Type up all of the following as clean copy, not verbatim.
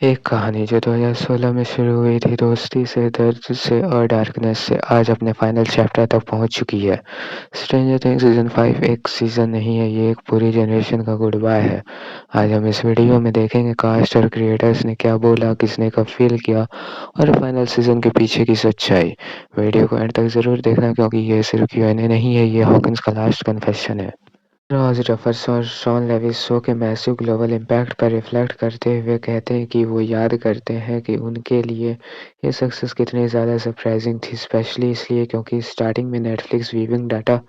एक कहानी जो 2016 में शुरू हुई थी दोस्ती से, दर्द से और डार्कनेस से, आज अपने फाइनल चैप्टर तक पहुंच चुकी है। स्ट्रेंजर थिंग्स सीज़न 5 एक सीज़न नहीं है, ये एक पूरी जनरेशन का गुड बाय है। आज हम इस वीडियो में देखेंगे कास्ट और क्रिएटर्स ने क्या बोला, किसने कब फील किया और फाइनल सीज़न के पीछे की सच्चाई। वीडियो को एंड तक ज़रूर देखना क्योंकि ये सिर्फ Q&A नहीं है, ये हॉकिंस का लास्ट कन्फेशन है। रॉज रफर्स और शॉन लेविस शो के मैसिव ग्लोबल इम्पैक्ट पर रिफ्लेक्ट करते हुए कहते हैं कि वो याद करते हैं कि उनके लिए ये सक्सेस कितनी ज़्यादा सरप्राइजिंग थी, स्पेशली इसलिए क्योंकि स्टार्टिंग में नेटफ्लिक्स व्यूइंग डाटा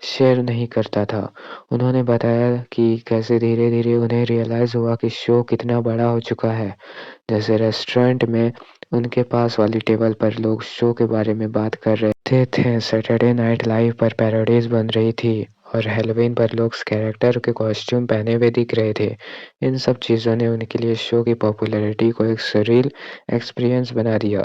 शेयर नहीं करता था। उन्होंने बताया कि कैसे धीरे-धीरे उन्हें रियलाइज़ हुआ कि शो कितना बड़ा हो चुका है। जैसे रेस्टोरेंट में उनके पास वाली टेबल पर लोग शो के बारे में बात कर रहे थे, सैटरडे नाइट लाइव पर पैरोडीज बन रही थी और हैलोवीन पर लोग कैरेक्टर के कॉस्ट्यूम पहने हुए दिख रहे थे। इन सब चीज़ों ने उनके लिए शो की पॉपुलैरिटी को एक सरील एक्सपीरियंस बना दिया,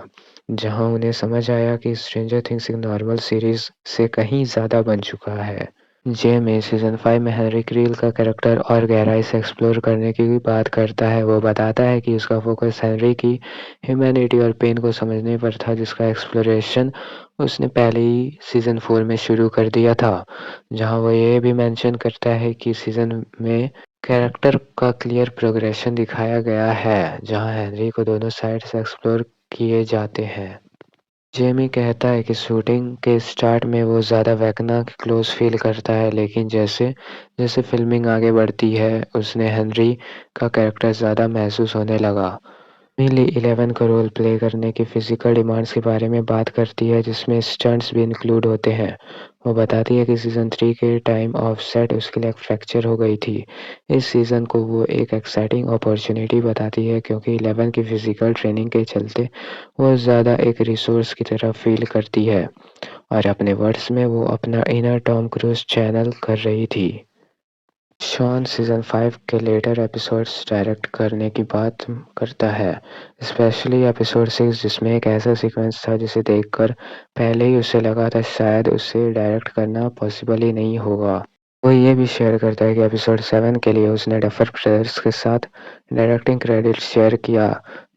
जहां उन्हें समझ आया कि स्ट्रेंजर थिंग्स एक नॉर्मल सीरीज से कहीं ज़्यादा बन चुका है। जे में सीज़न 5 में हेनरी क्रील का कैरेक्टर और गहराई से एक्सप्लोर करने की भी बात करता है। वो बताता है कि उसका फोकस हेनरी की ह्यूमैनिटी और पेन को समझने पर था, जिसका एक्सप्लोरेशन उसने पहले ही सीज़न 4 में शुरू कर दिया था, जहां वो ये भी मेंशन करता है कि सीज़न में कैरेक्टर का क्लियर प्रोग्रेशन दिखाया गया है, जहां हेनरी को दोनों साइड से एक्सप्लोर किए जाते हैं। जेमी कहता है कि शूटिंग के स्टार्ट में वो ज़्यादा वैकना के क्लोज फील करता है, लेकिन जैसे फिल्मिंग आगे बढ़ती है, उसने हेनरी का कैरेक्टर ज़्यादा महसूस होने लगा। मिली 11 को रोल प्ले करने की फिजिकल डिमांड्स के बारे में बात करती है, जिसमें स्टंट्स भी इंक्लूड होते हैं। वो बताती है कि सीज़न 3 के टाइम ऑफ सेट उसके लिए फ्रैक्चर हो गई थी। इस सीज़न को वो एक एक्साइटिंग अपॉर्चुनिटी बताती है क्योंकि 11 की फिजिकल ट्रेनिंग के चलते वो ज़्यादा एक रिसोर्स की तरह फील करती है और अपने वर्ड्स में वो अपना इनर टॉम क्रूज चैनल कर रही थी। शॉन सीज़न 5 के लेटर एपिसोड्स डायरेक्ट करने की बात करता है, स्पेशली एपिसोड 6, जिसमें एक ऐसा सीक्वेंस था जिसे देखकर पहले ही उसे लगा था शायद उसे डायरेक्ट करना पॉसिबल ही नहीं होगा। वो ये भी शेयर करता है कि एपिसोड 7 के लिए उसने डफर ब्रदर्स के साथ डायरेक्टिंग क्रेडिट शेयर किया,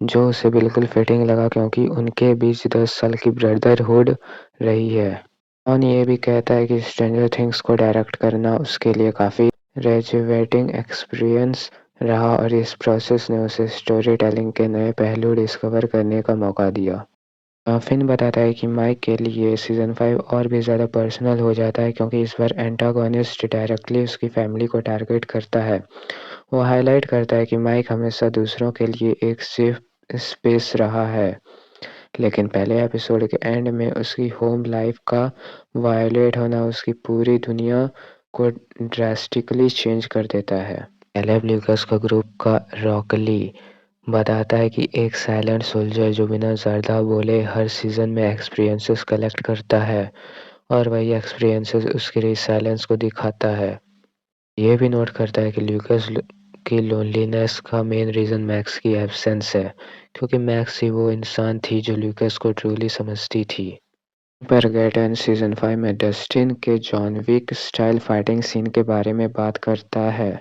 जो उसे बिल्कुल फिटिंग लगा क्योंकि उनके बीच 10 साल की ब्रदरहुड रही है। ऑन ये भी कहता है कि स्ट्रेंजर थिंग्स को डायरेक्ट करना उसके लिए काफ़ी रेजुवेटिंग एक्सपीरियंस रहा और इस प्रोसेस ने उसे स्टोरी टेलिंग के नए पहलू डिस्कवर करने का मौका दिया। फिन बताता है कि माइक के लिए सीज़न 5 और भी ज़्यादा पर्सनल हो जाता है क्योंकि इस बार एंटागोनिस्ट डायरेक्टली उसकी फैमिली को टारगेट करता है। वो हाईलाइट करता है कि माइक हमेशा दूसरों के लिए एक सेफ स्पेस रहा है, लेकिन पहले एपिसोड के एंड में उसकी होम लाइफ का वायलेट होना उसकी पूरी दुनिया को ड्रास्टिकली चेंज कर देता है। एलेब ल्यूकस का ग्रुप का रॉकली बताता है कि एक साइलेंट सोल्जर जो बिना ज़्यादा बोले हर सीज़न में एक्सपीरियंसेस कलेक्ट करता है और वही एक्सपीरियंसेस उसकी रिसाइलेंस को दिखाता है। ये भी नोट करता है कि ल्यूकस की लोनलीनेस का मेन रीज़न मैक्स की एब्सेंस है, क्योंकि मैक्स ही वो इंसान थी जो ल्यूकस को ट्रूली समझती थी। परगेटन सीज़न 5 में डस्टिन के John Wick style fighting scene के बारे में बात करता है।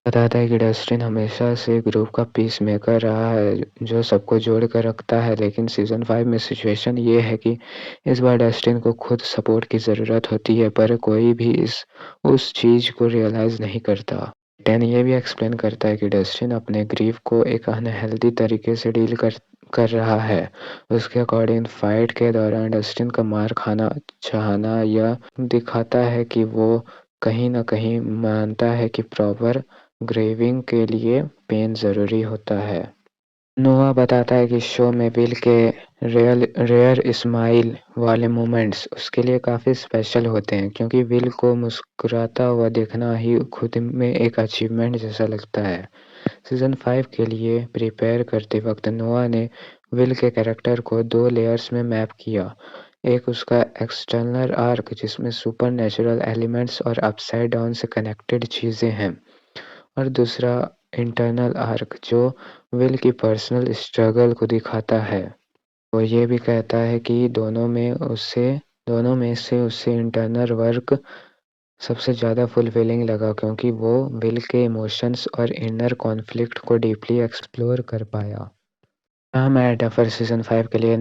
बताता है कि डस्टिन हमेशा से ग्रुप का पीस मेकर रहा है, जो सबको जोड़ कर रखता है, लेकिन सीज़न 5 में सिचुएशन ये है कि इस बार डस्टिन को खुद सपोर्ट की ज़रूरत होती है, पर कोई भी इस उस चीज़ को रियलाइज़ नहीं करता। टैन ये भी एक्सप्लेन करता है कि डस्टिन अपने ग्रीफ को एक अनहेल्दी तरीके से डील कर कर रहा है। उसके अकॉर्डिंग फाइट के दौरान डस्टिन का मार खाना चाहना यह दिखाता है कि वो कहीं न कहीं मानता है कि प्रॉपर ग्रेविंग के लिए पेन ज़रूरी होता है। नोआ बताता है कि शो में विल के रेयर स्माइल वाले मोमेंट्स उसके लिए काफ़ी स्पेशल होते हैं, क्योंकि विल को मुस्कुराता हुआ देखना ही खुद में एक अचीवमेंट जैसा लगता है। सीज़न 5 के लिए प्रिपेयर करते वक्त नोआ ने विल के कैरेक्टर को 2 लेयर्स में मैप किया। एक उसका एक्सटर्नल आर्क जिसमें सुपरनैचुरल एलिमेंट्स और अपसाइड डाउन से कनेक्टेड चीज़ें हैं, और दूसरा इंटरनल आर्क जो विल की पर्सनल स्ट्रगल को दिखाता है। वो ये भी कहता है कि दोनों में से उसे इंटरनल वर्क सबसे ज़्यादा फुलफिलिंग लगा क्योंकि वो विल के इमोशंस और इनर कॉन्फ्लिक्ट को डीपली एक्सप्लोर कर पाया। हाँ, मैट डफर सीज़न 5 के लिए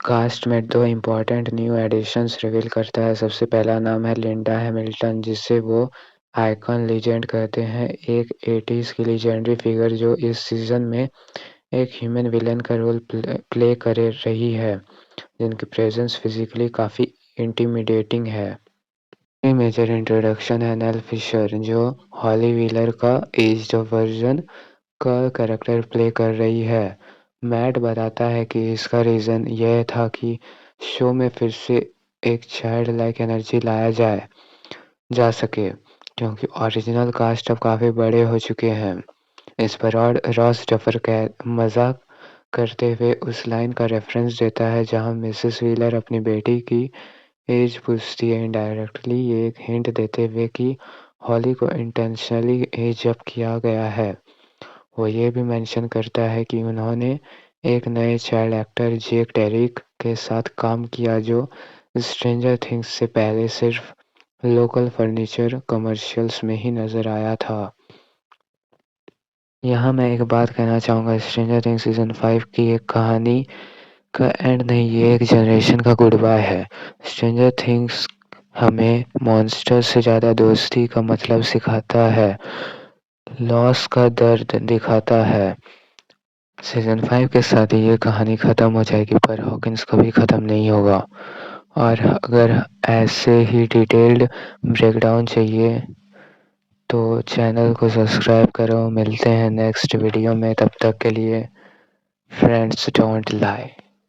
कास्ट में 2 इम्पोर्टेंट न्यू एडिशंस रिवील करता है। सबसे पहला नाम है लिंडा हैमिल्टन, जिसे वो आइकॉन लीजेंड कहते हैं, एक 80s की लीजेंडरी फिगर जो इस सीज़न में एक ह्यूमन विलेन का रोल प्ले कर रही है, जिनकी प्रेजेंस फिजिकली काफ़ी इंटिमिडेटिंग है। मेजर इंट्रोडक्शन है नेल फिशर, जो हॉली व्हीलर का एज्ड वर्जन का कैरेक्टर प्ले कर रही है। मैट बताता है कि इसका रीज़न यह था कि शो में फिर से एक चाइल्ड लाइक एनर्जी लाया जा सके, क्योंकि ओरिजिनल कास्ट अब काफ़ी बड़े हो चुके हैं। इस पर रॉस डफर मजाक करते हुए उस लाइन का रेफरेंस देता है जहां मिसेस व्हीलर अपनी बेटी की एज पूछती है, इनडायरेक्टली ये एक हिंट देते हुए कि हॉली को इंटेंशनली एज अप किया गया है। वो ये भी मेंशन करता है कि उन्होंने एक नए चाइल्ड एक्टर जेक डेरिक के साथ काम किया, जो स्ट्रेंजर थिंग्स से पहले सिर्फ लोकल फर्नीचर कमर्शियल्स में ही नजर आया था। यहाँ मैं एक बात कहना चाहूँगा, स्ट्रेंजर थिंग्स सीजन 5 की एक कहानी का एंड नहीं, ये एक जनरेशन का गुड बाय है। स्ट्रेंजर थिंग्स हमें मॉन्स्टर से ज़्यादा दोस्ती का मतलब सिखाता है, लॉस का दर्द दिखाता है। सीजन 5 के साथ ही ये कहानी ख़त्म हो जाएगी, पर हॉकिंस कभी ख़त्म नहीं होगा। और अगर ऐसे ही डिटेल्ड ब्रेकडाउन चाहिए तो चैनल को सब्सक्राइब करो। मिलते हैं नेक्स्ट वीडियो में, तब तक के लिए फ्रेंड्स डोंट लाई।